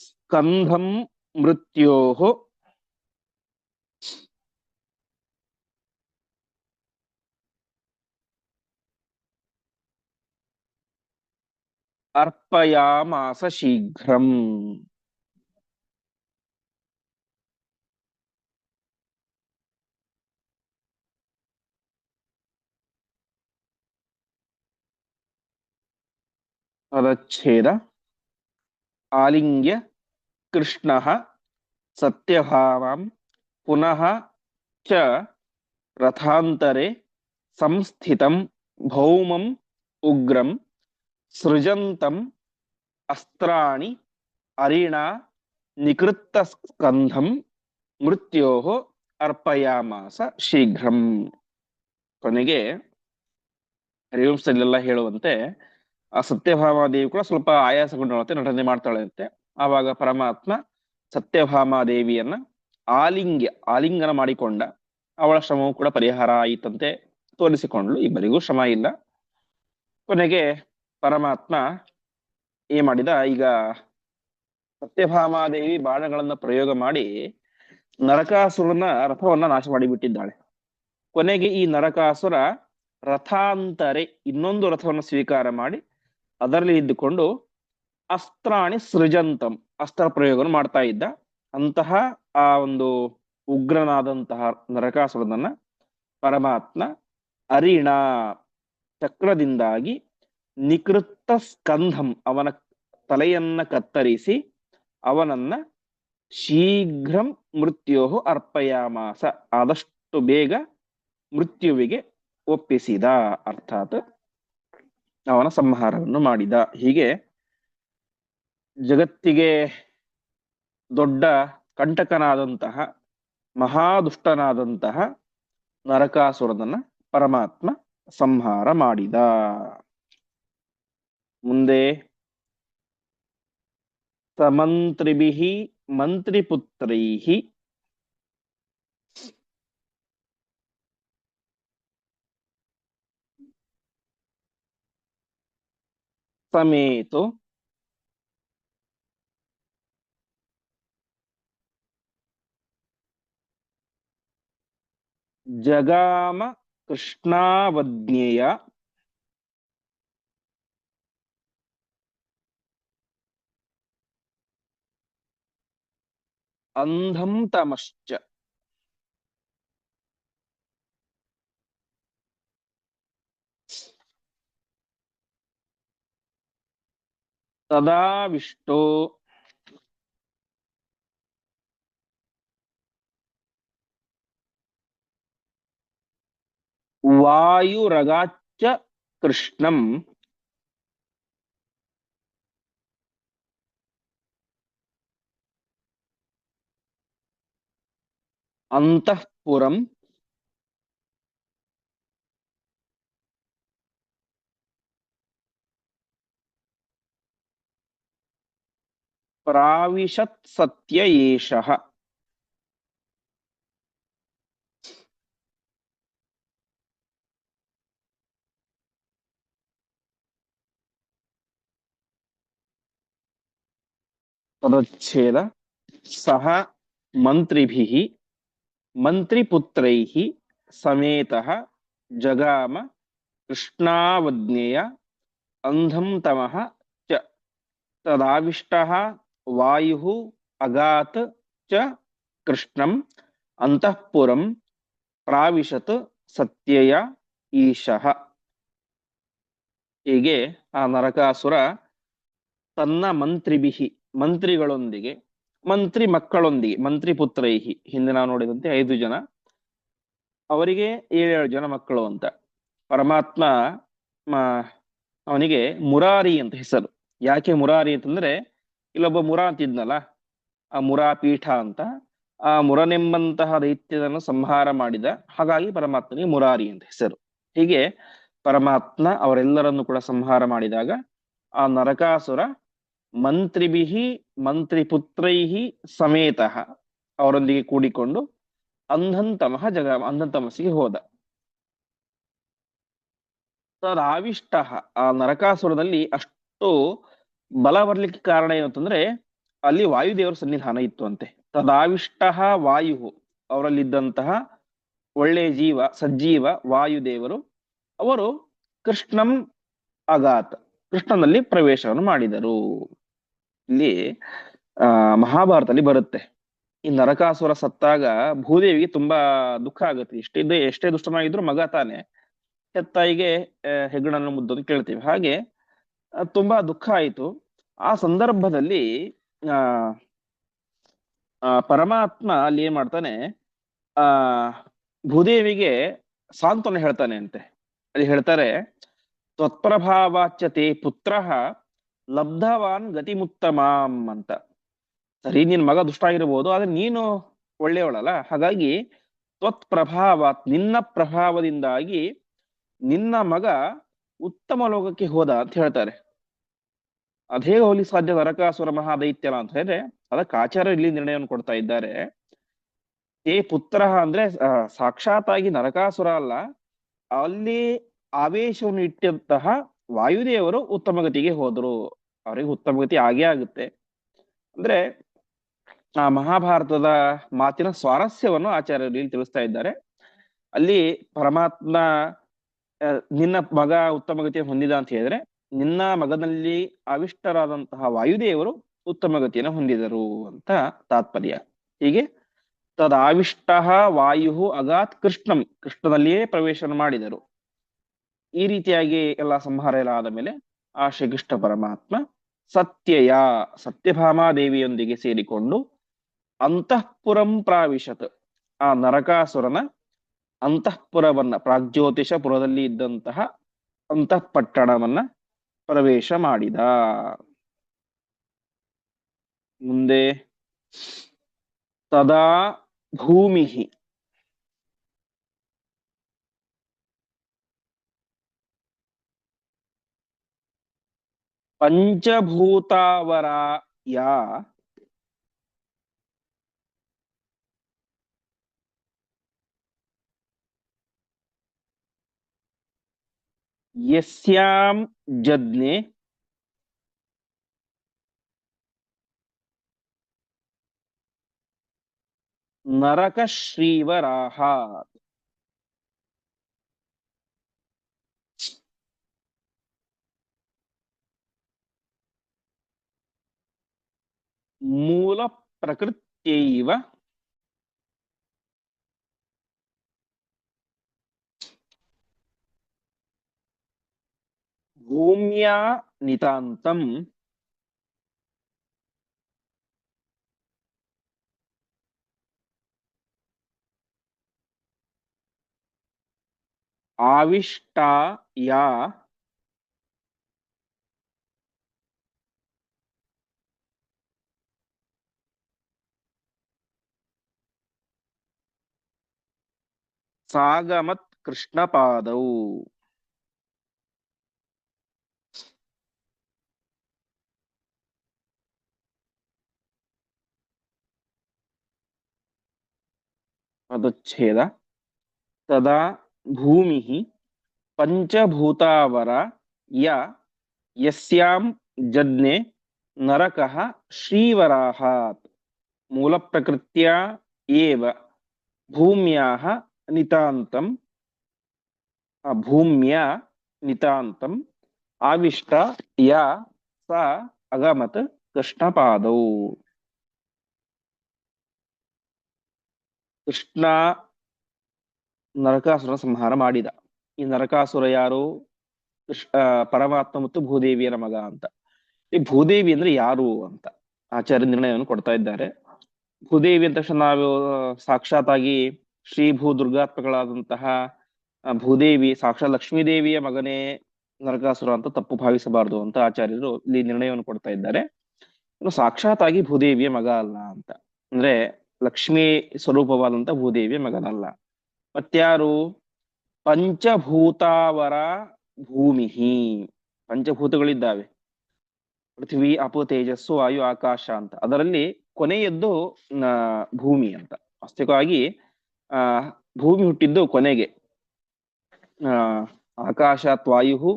ಸ್ಕಂಧಂ ಮೃತ್ಯೋಃ ಅರ್ಪಯಾಮಾಸ ಶೀಘ್ರಂ. ಪದಚ್ಛೇದ. ಆಲಿಂಗ್ಯ ಕೃಷ್ಣ ಸತ್ಯಭಾಮಾಂ ಪುನಃ ಚ ರಥಾಂತರೆ ಸಂಸ್ಥಿತಂ ಭೌಮಂ ಉಗ್ರಂ ಸೃಜಂತಂ ಅಸ್ತ್ರಾಣಿ ಅರಿಣಾ ನಿಕೃತ್ತ ಸ್ಕಂಧಂ ಮೃತ್ಯೋಃ ಅರ್ಪಯಾಮಾಸ ಶೀಘ್ರಂ. ಕೊನೆಗೆ ಹರಿವಂಶದಲ್ಲೆಲ್ಲ ಹೇಳುವಂತೆ ಆ ಸತ್ಯಭಾಮಾದೇವಿ ಕೂಡ ಸ್ವಲ್ಪ ಆಯಾಸಗೊಂಡಂತೆ ನಟನೆ ಮಾಡ್ತಾಳಂತೆ. ಆವಾಗ ಪರಮಾತ್ಮ ಸತ್ಯಭಾಮಾದೇವಿಯನ್ನ ಆಲಿಂಗನ ಮಾಡಿಕೊಂಡ. ಅವಳ ಶ್ರಮವು ಕೂಡ ಪರಿಹಾರ ಆಯಿತಂತೆ ತೋರಿಸಿಕೊಂಡ್ಲು. ಇಬ್ಬರಿಗೂ ಶ್ರಮ ಇಲ್ಲ. ಕೊನೆಗೆ ಪರಮಾತ್ಮ ಏನ್ ಮಾಡಿದ, ಈಗ ಸತ್ಯಭಾಮಾದೇವಿ ಬಾಣಗಳನ್ನ ಪ್ರಯೋಗ ಮಾಡಿ ನರಕಾಸುರನ ರಥವನ್ನ ನಾಶ ಮಾಡಿಬಿಟ್ಟಿದ್ದಾಳೆ. ಕೊನೆಗೆ ಈ ನರಕಾಸುರ ರಥಾಂತರೆ ಇನ್ನೊಂದು ರಥವನ್ನು ಸ್ವೀಕಾರ ಮಾಡಿ ಅದರಲ್ಲಿ ಇದ್ದುಕೊಂಡು ಅಸ್ತ್ರಾಣಿ ಸೃಜಂತಂ ಅಸ್ತ್ರ ಪ್ರಯೋಗವನ್ನು ಮಾಡ್ತಾ ಇದ್ದ. ಅಂತಹ ಆ ಒಂದು ಉಗ್ರನಾದಂತಹ ನರಕಾಸುರನನ್ನ ಪರಮಾತ್ಮ ಅರಿಣ ಚಕ್ರದಿಂದಾಗಿ ನಿಕೃತ್ತ ಸ್ಕಂಧಂ ಅವನ ತಲೆಯನ್ನ ಕತ್ತರಿಸಿ ಅವನನ್ನ ಶೀಘ್ರಂ ಮೃತ್ಯೋಹು ಅರ್ಪಯಾಮಾಸ ಆದಷ್ಟು ಬೇಗ ಮೃತ್ಯುವಿಗೆ ಒಪ್ಪಿಸಿದ, ಅರ್ಥಾತ್ ಅವನ ಸಂಹಾರವನ್ನು ಮಾಡಿದ. ಹೀಗೆ ಜಗತ್ತಿಗೆ ದೊಡ್ಡ ಕಂಟಕನಾದಂತಹ ಮಹಾದುಷ್ಟನಾದಂತಹ ನರಕಾಸುರನನ್ನ ಪರಮಾತ್ಮ ಸಂಹಾರ ಮಾಡಿದ. ಮುಂದೆ ಸಮಂತ್ರಿಭಿಃ ಮಂತ್ರಿಪುತ್ರೈಃ ಸಮೇತೋ ಜಗಾಮ ಕೃಷ್ಣಾವಜ್ಞೆಯ ಅಂಧಂ ತಮಶ್ಚ. ತದಾವಿಷ್ಟೋ ವಾಯುರಗಾಚ್ಚ ಕೃಷ್ಣಂ ಅಂತಃಪುರಂ ಪ್ರಾವಿಶತ್ ಸತ್ಯ ಏಷಃ. ಪದಚ್ಛೇದ. ಸಹ ಮಂತ್ರಿಭಿಃ ಮಂತ್ರಿಪುತ್ರೈಃ ಸಮೇತಃ ಜಗಾಮ ಕೃಷ್ಣಾವಜ್ಞೆಯ ಅಂಧಂ ತಮಃ ಚ. ತದಾವಿಷ್ಟಃ ವಾಯುಃ ಅಗಾತ್ ಚ ಕೃಷ್ಣಂ ಅಂತಃಪುರಂ ಪ್ರಾವಿಶತ್ ಸತ್ಯಯ ಈಶಃ. ಹೀಗೆ ಆ ನರಕಾಸುರ ತನ್ನ ಮಂತ್ರಿಭಿಹಿ ಮಂತ್ರಿಗಳೊಂದಿಗೆ, ಮಂತ್ರಿ ಮಕ್ಕಳೊಂದಿಗೆ, ಮಂತ್ರಿ ಪುತ್ರೈಹಿ, ಹಿಂದೆ ನಾವು ನೋಡಿದಂತೆ 5 ಜನ, ಅವರಿಗೆ 7 ಜನ ಮಕ್ಕಳು ಅಂತ. ಪರಮಾತ್ಮ ಅವನಿಗೆ ಮುರಾರಿ ಅಂತ ಹೆಸರು. ಯಾಕೆ ಮುರಾರಿ ಅಂತಂದ್ರೆ, ಇಲ್ಲೊಬ್ಬ ಮುರ ಅಂತಿದ್ನಲ್ಲ, ಆ ಮುರಾಪೀಠ ಅಂತ, ಆ ಮುರನೆಂಬಂತಹ ದೈತ್ಯದನ್ನು ಸಂಹಾರ ಮಾಡಿದ, ಹಾಗಾಗಿ ಪರಮಾತ್ಮನಿಗೆ ಮುರಾರಿ ಅಂತ ಹೆಸರು. ಹೀಗೆ ಪರಮಾತ್ಮ ಅವರೆಲ್ಲರನ್ನು ಕೂಡ ಸಂಹಾರ ಮಾಡಿದಾಗ ಆ ನರಕಾಸುರ ಮಂತ್ರಿಭಿಹಿ ಮಂತ್ರಿಪುತ್ರೈಹಿ ಸಮೇತಃ ಅವರೊಂದಿಗೆ ಕೂಡಿಕೊಂಡು ಅಂಧಂತಮಃ ಅಂಧಂತಮಸ್ಸಿಗೆ ಹೋದ. ತದಾವಿಷ್ಟ, ಆ ನರಕಾಸುರದಲ್ಲಿ ಅಷ್ಟು ಬಲ ಬರ್ಲಿಕ್ಕೆ ಕಾರಣ ಏನು ಅಂತಂದ್ರೆ, ಅಲ್ಲಿ ವಾಯುದೇವರ ಸನ್ನಿಧಾನ ಇತ್ತು ಅಂತೆ. ತದಾವಿಷ್ಟ ವಾಯು, ಅವರಲ್ಲಿದ್ದಂತಹ ಒಳ್ಳೆಯ ಜೀವ, ಸಜ್ಜೀವ ವಾಯುದೇವರು, ಅವರು ಕೃಷ್ಣಂ ಅಗಾತ್, ಕೃಷ್ಣನಲ್ಲಿ ಪ್ರವೇಶವನ್ನು ಮಾಡಿದರು. ಇಲ್ಲಿ ಮಹಾಭಾರತದಲ್ಲಿ ಬರುತ್ತೆ, ಈ ನರಕಾಸುರ ಸತ್ತಾಗ ಭೂದೇವಿಗೆ ತುಂಬಾ ದುಃಖ ಆಗುತ್ತೆ. ಎಷ್ಟೇ ದುಷ್ಟನಾಗಿದ್ರು ಮಗ ತಾನೆ, ಹೆತ್ತಾಯಿಗೆ ಹೆಗ್ಗಣನ್ನು ಮುದ್ದನ್ನು ಕೇಳ್ತೀವಿ. ಹಾಗೆ ತುಂಬಾ ದುಃಖ ಆಯಿತು. ಆ ಸಂದರ್ಭದಲ್ಲಿ ಆ ಪರಮಾತ್ಮ ಅಲ್ಲಿ ಏನ್ ಮಾಡ್ತಾನೆ, ಆ ಭೂದೇವಿಗೆ ಸಾಂತ್ವನ ಹೇಳ್ತಾನೆ ಅಂತೆ. ಅಲ್ಲಿ ಹೇಳ್ತಾರೆ, ತ್ವತ್ಪ್ರಭಾವಾಚ್ಯತೆ ಪುತ್ರ ಲಬ್ಧವಾನ್ ಗತಿಮುತ್ತಮಾಂ ಅಂತ. ಸರಿ, ನಿನ್ ಮಗ ದುಷ್ಟ ಆಗಿರ್ಬೋದು, ಆದ್ರೆ ನೀನು ಒಳ್ಳೆಯವಳಲ್ಲ, ಹಾಗಾಗಿ ತ್ವತ್ ಪ್ರಭಾವಾತ್, ನಿನ್ನ ಪ್ರಭಾವದಿಂದಾಗಿ ನಿನ್ನ ಮಗ ಉತ್ತಮ ಲೋಕಕ್ಕೆ ಹೋದ ಅಂತ ಹೇಳ್ತಾರೆ. ಅದೇ ಹೋಲಿ ಸಾಧ್ಯ ನರಕಾಸುರ ಮಹಾದೈತ್ಯನ ಅಂತ ಹೇಳಿದ್ರೆ, ಅದಕ್ಕೆ ಆಚಾರ್ಯ ಇಲ್ಲಿ ನಿರ್ಣಯವನ್ನು ಕೊಡ್ತಾ ಇದ್ದಾರೆ. ಏ ಪುತ್ರ ಅಂದ್ರೆ ಸಾಕ್ಷಾತ್ತಾಗಿ ನರಕಾಸುರ ಅಲ್ಲ, ಅಲ್ಲಿ ಆವೇಶವನ್ನು ಇಟ್ಟಂತಹ ವಾಯುದೇವರು ಉತ್ತಮ ಗತಿಗೆ ಹೋದ್ರು. ಅವರಿಗೆ ಉತ್ತಮ ಗತಿ ಆಗೇ ಆಗುತ್ತೆ. ಅಂದ್ರೆ ಆ ಮಹಾಭಾರತದ ಮಾತಿನ ಸ್ವಾರಸ್ಯವನ್ನು ಆಚಾರ್ಯರು ಇಲ್ಲಿ ತಿಳಿಸ್ತಾ ಇದ್ದಾರೆ. ಅಲ್ಲಿ ಪರಮಾತ್ಮ ನಿನ್ನ ಮಗ ಉತ್ತಮ ಗತಿಯನ್ನು ಹೊಂದಿದ ಅಂತ ಹೇಳಿದ್ರೆ, ನಿನ್ನ ಮಗನಲ್ಲಿ ಆವಿಷ್ಟರಾದಂತಹ ವಾಯುದೇವರು ಉತ್ತಮ ಗತಿಯನ್ನು ಹೊಂದಿದರು ಅಂತ ತಾತ್ಪರ್ಯ. ಹೀಗೆ ತದಾವಿಷ್ಟ ವಾಯು ಅಗಾತ್ ಕೃಷ್ಣಂ, ಕೃಷ್ಣನಲ್ಲಿಯೇ ಪ್ರವೇಶ ಮಾಡಿದರು. ಈ ರೀತಿಯಾಗಿ ಎಲ್ಲ ಸಂಹಾರ ಎಲ್ಲ ಆದ ಮೇಲೆ ಆ ಶ್ರೀಕೃಷ್ಣ ಪರಮಾತ್ಮ ಸತ್ಯಯ, ಸತ್ಯಭಾಮಾದೇವಿಯೊಂದಿಗೆ ಸೇರಿಕೊಂಡು ಅಂತಃಪುರಂ ಪ್ರಾವಿಶತ್, ಆ ನರಕಾಸುರನ ಅಂತಃಪುರವನ್ನ, ಪ್ರಾಗ್ಜ್ಯೋತಿಷ ಪುರದಲ್ಲಿ ಇದ್ದಂತಹ ಅಂತಃಪಟ್ಟಣವನ್ನ ಪ್ರವೇಶ ಮಾಡಿದ. ಮುಂದೆ ತದಾ ಭೂಮಿ ಪಂಚಭೂತಾವರಾಯ ಯಸ್ಯಾಂ ಜಜ್ಞೆ ನರಕ ಶ್ರೀವರಾಹ. ಮೂಲ ಪ್ರಕೃತಿ ಇತ್ಯೈವ ಭೂಮ್ಯಾ ನಿತಾಂತಂ ಆವಿಷ್ಟಾ ಯಾ ಸಾಗಮತ್ ಕೃಷ್ಣಪಾದೌ. ಪದಚ್ಛೇದ. ತದಾ ಭೂಮಿಃ ಪಂಚಭೂತಾವರ ಯ ಯಸ್ಯಾಂ ಜಜ್ಞೆ ನರಕಃ ಶ್ರೀವರಾಹಾತ್ ಮೂಲ ಪ್ರಕೃತ್ಯಾ ಏವ ಭೂಮ್ಯಾಃ ನಿತಾಂತಂ ಭೂಮ್ಯಾ ನಿತಾಂತಂ ಆವಿಷ್ಟ ಯಾ ಸ ಅಗಮತ್ ಕೃಷ್ಣಪಾದೌ. ಕೃಷ್ಣ ನರಕಾಸುರ ಸಂಹಾರ ಮಾಡಿದ. ಈ ನರಕಾಸುರ ಯಾರು? ಪರಮಾತ್ಮ ಮತ್ತು ಭೂದೇವಿಯರ ಮಗ ಅಂತ. ಈ ಭೂದೇವಿ ಅಂದ್ರೆ ಯಾರು ಅಂತ ಆಚಾರ್ಯ ನಿರ್ಣಯವನ್ನು ಕೊಡ್ತಾ ಇದ್ದಾರೆ. ಭೂದೇವಿ ಅಂದ ತಕ್ಷಣ ನಾವು ಸಾಕ್ಷಾತ್ ಆಗಿ ಶ್ರೀ ಭೂ ದುರ್ಗಾತ್ಮಗಳಾದಂತಹ ಭೂದೇವಿ ಸಾಕ್ಷಾತ್ ಲಕ್ಷ್ಮೀ ದೇವಿಯ ಮಗನೇ ನರಕಾಸುರ ಅಂತ ತಪ್ಪು ಭಾವಿಸಬಾರದು ಅಂತ ಆಚಾರ್ಯರು ಇಲ್ಲಿ ನಿರ್ಣಯವನ್ನು ಕೊಡ್ತಾ ಇದ್ದಾರೆ. ಇನ್ನು ಸಾಕ್ಷಾತ್ ಆಗಿ ಭೂದೇವಿಯ ಮಗ ಅಲ್ಲ ಅಂತ, ಅಂದ್ರೆ ಲಕ್ಷ್ಮೀ ಸ್ವರೂಪವಾದಂತ ಭೂದೇವಿಯ ಮಗನಲ್ಲ. ಮತ್ಯಾರು? ಪಂಚಭೂತಾವರ ಭೂಮಿಹಿ. ಪಂಚಭೂತಗಳಿದ್ದಾವೆ, ಪೃಥ್ವಿ ಅಪು ತೇಜಸ್ಸು ವಾಯು ಆಕಾಶ ಅಂತ. ಅದರಲ್ಲಿ ಕೊನೆಯದ್ದು ಭೂಮಿ ಅಂತ. ವಾಸ್ತವಿಕವಾಗಿ ಆ ಭೂಮಿ ಹುಟ್ಟಿದ್ದು ಕೊನೆಗೆ. ಆಕಾಶಾತ್ ವಾಯು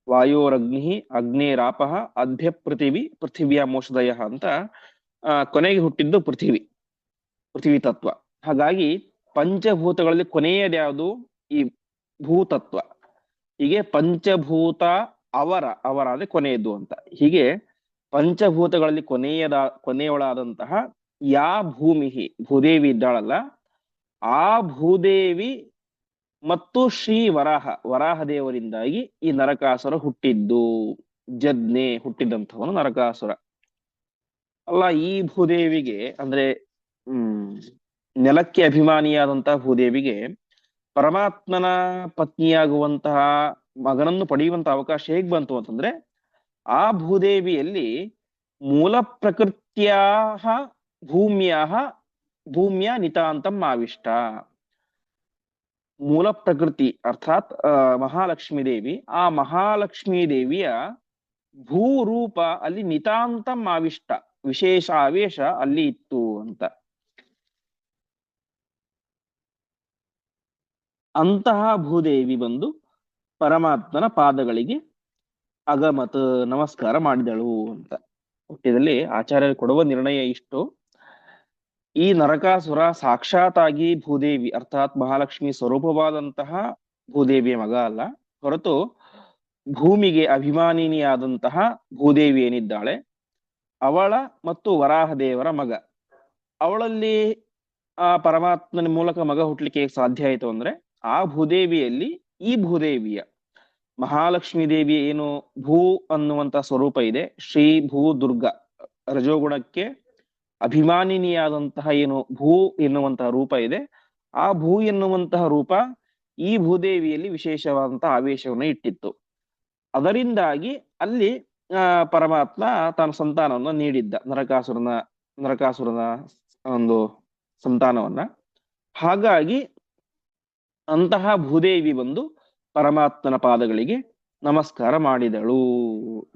ವಾಯೋರಗ್ನಿ ಅಗ್ನೇರಾಪಃ ಅಧ್ಯ ಪೃಥಿವಿ ಪೃಥಿವಿಯ ಮೋಷದಯ ಅಂತ ಕೊನೆಗೆ ಹುಟ್ಟಿದ್ದು ಪೃಥ್ವಿ ತತ್ವ. ಹಾಗಾಗಿ ಪಂಚಭೂತಗಳಲ್ಲಿ ಕೊನೆಯದು ಯಾವುದು? ಈ ಭೂತತ್ವ. ಹೀಗೆ ಪಂಚಭೂತ ಅವರ ಅಂದ್ರೆ ಕೊನೆಯದ್ದು ಅಂತ. ಹೀಗೆ ಪಂಚಭೂತಗಳಲ್ಲಿ ಕೊನೆಯವಳಾದಂತಹ ಯಾ ಭೂಮಿ ಭೂದೇವಿ ಇದ್ದಾಳಲ್ಲ, ಆ ಭೂದೇವಿ ಮತ್ತು ಶ್ರೀ ವರಾಹ ದೇವರಿಂದಾಗಿ ಈ ನರಕಾಸುರ ಹುಟ್ಟಿದ್ದು. ಜಜ್ಞೆ ಹುಟ್ಟಿದಂಥವನು ನರಕಾಸುರ ಅಲ್ಲ. ಈ ಭೂದೇವಿಗೆ ಅಂದ್ರೆ ನೆಲಕ್ಕೆ ಅಭಿಮಾನಿಯಾದಂತಹ ಭೂದೇವಿಗೆ ಪರಮಾತ್ಮನ ಪತ್ನಿಯಾಗುವಂತಹ ಮಗನನ್ನು ಪಡೆಯುವಂತಹ ಅವಕಾಶ ಹೇಗ್ ಬಂತು ಅಂತಂದ್ರೆ, ಆ ಭೂದೇವಿಯಲ್ಲಿ ಮೂಲ ಪ್ರಕೃತ್ಯಾ ಭೂಮ್ಯ ನಿತಾಂತಂ ಆವಿಷ್ಟ. ಮೂಲ ಪ್ರಕೃತಿ ಅರ್ಥಾತ್ ಮಹಾಲಕ್ಷ್ಮೀ ದೇವಿ, ಆ ಮಹಾಲಕ್ಷ್ಮೀ ದೇವಿಯ ಭೂರೂಪ ಅಲ್ಲಿ ನಿತಾಂತಂ ಆವಿಷ್ಟ, ವಿಶೇಷ ಆವೇಶ ಅಲ್ಲಿ ಇತ್ತು ಅಂತ. ಅಂತಹ ಭೂದೇವಿ ಬಂದು ಪರಮಾತ್ಮನ ಪಾದಗಳಿಗೆ ಅಗಮತ್ ನಮಸ್ಕಾರ ಮಾಡಿದಳು ಅಂತ. ಹುಟ್ಟಿದಲ್ಲಿ ಆಚಾರ್ಯರು ಕೊಡುವ ನಿರ್ಣಯ ಇಷ್ಟು. ಈ ನರಕಾಸುರ ಸಾಕ್ಷಾತ್ ಆಗಿ ಭೂದೇವಿ ಅರ್ಥಾತ್ ಮಹಾಲಕ್ಷ್ಮಿ ಸ್ವರೂಪವಾದಂತಹ ಭೂದೇವಿಯ ಮಗ ಅಲ್ಲ, ಹೊರತು ಭೂಮಿಗೆ ಅಭಿಮಾನಿನಿಯಾದಂತಹ ಭೂದೇವಿ ಏನಿದ್ದಾಳೆ ಅವಳ ಮತ್ತು ವರಾಹ ದೇವರ ಮಗ. ಅವಳಲ್ಲಿ ಆ ಪರಮಾತ್ಮನ ಮೂಲಕ ಮಗ ಹುಟ್ಲಿಕ್ಕೆ ಸಾಧ್ಯ ಆಯಿತು ಅಂದ್ರೆ ಆ ಭೂದೇವಿಯಲ್ಲಿ ಈ ಭೂದೇವಿಯ ಮಹಾಲಕ್ಷ್ಮೀ ದೇವಿ ಏನು ಭೂ ಅನ್ನುವಂತ ಸ್ವರೂಪ ಇದೆ, ಶ್ರೀ ಭೂ ದುರ್ಗ ರಜೋಗುಣಕ್ಕೆ ಅಭಿಮಾನಿನಿಯಾದಂತಹ ಏನು ಭೂ ಎನ್ನುವಂತಹ ರೂಪ ಇದೆ, ಆ ಭೂ ಎನ್ನುವಂತಹ ರೂಪ ಈ ಭೂದೇವಿಯಲ್ಲಿ ವಿಶೇಷವಾದಂತಹ ಆವೇಶವನ್ನು ಇಟ್ಟಿತ್ತು. ಅದರಿಂದಾಗಿ ಅಲ್ಲಿ ಪರಮಾತ್ಮ ತಾನು ಸಂತಾನವನ್ನು ನೀಡಿದ್ದ, ನರಕಾಸುರನ ಒಂದು ಸಂತಾನವನ್ನ. ಹಾಗಾಗಿ ಅಂತಹ ಭೂದೇವಿ ಬಂದು ಪರಮಾತ್ಮನ ಪಾದಗಳಿಗೆ ನಮಸ್ಕಾರ ಮಾಡಿದಳು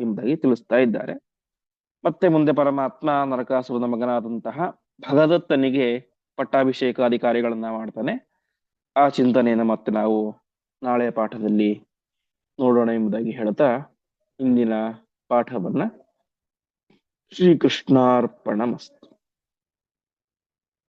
ಎಂಬುದಾಗಿ ತಿಳಿಸ್ತಾ ಇದ್ದಾರೆ. ಮತ್ತೆ ಮುಂದೆ ಪರಮಾತ್ಮ ನರಕಾಸುರನ ಮಗನಾದಂತಹ ಭಗದತ್ತನಿಗೆ ಪಟ್ಟಾಭಿಷೇಕಾಧಿಕಾರಿಗಳನ್ನ ಮಾಡ್ತಾನೆ. ಆ ಚಿಂತನೆಯನ್ನು ಮತ್ತೆ ನಾವು ನಾಳೆಯ ಪಾಠದಲ್ಲಿ ನೋಡೋಣ ಎಂಬುದಾಗಿ ಹೇಳ್ತಾ ಇಂದಿನ ಪಾಠವನ್ನ ಶ್ರೀಕೃಷ್ಣಾರ್ಪಣಮಸ್ತು.